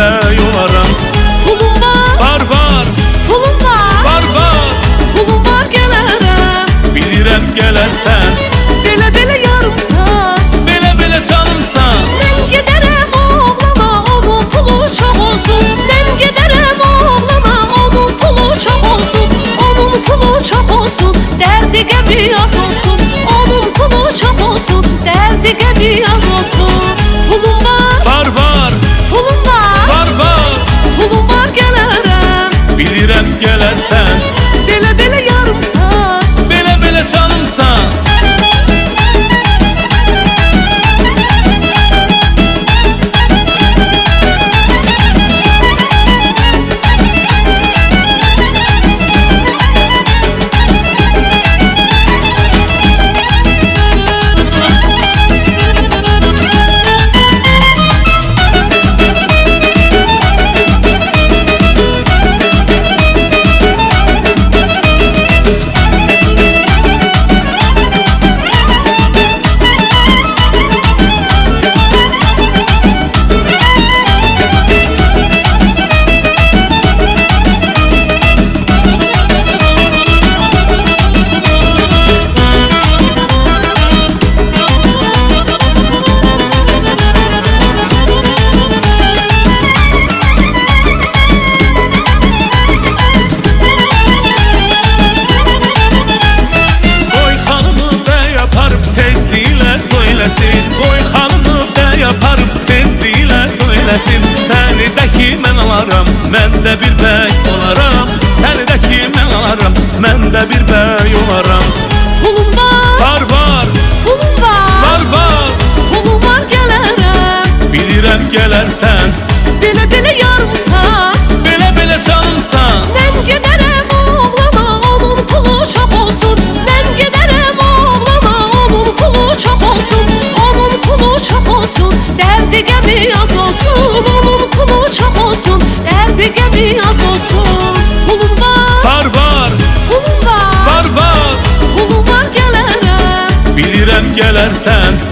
bəy olaram. Pulum var, Var, pulum var, var, pulum var gələrəm. bilirəm gələrsən. Belə yarımsan, Belə canımsan. mən gedərəm oğlana, onun pulu çox olsun. Mən gedərəm oğlana, onun pulu çox olsun. Onun pulu çox olsun, dərdi qəmi az olsun. Onun pulu çox olsun, dərdi qəmi az olsun. Pulum var, Var, pulum var, pulum var gələrəm. bilirəm gələrsən. Belə yarımsan, Belə canımsan. Qoy xanımı bəy aparıb tezliklə töyləsin. Səni də ki mən alaram, mən də bir bəy olaram. Səni də ki mən alaram, mən də bir bəy olaram. pulum var, Var, pulum var, pulum var gələrəm. bilirəm gələrsən. Belə yarımsan, Belə canımsan. mən gedərəm oğlana, onun pulu çox olsun. Mən gedərəm oğlana, onun pulu çox olsun. Onun pulu çox olsun, dərdi qəmi az olsun. Onun pulu çox olsun, dərdi qəmi az olsun. Pulum var, Var, pulum var, pulum var gələrəm. bilirəm gələrsən.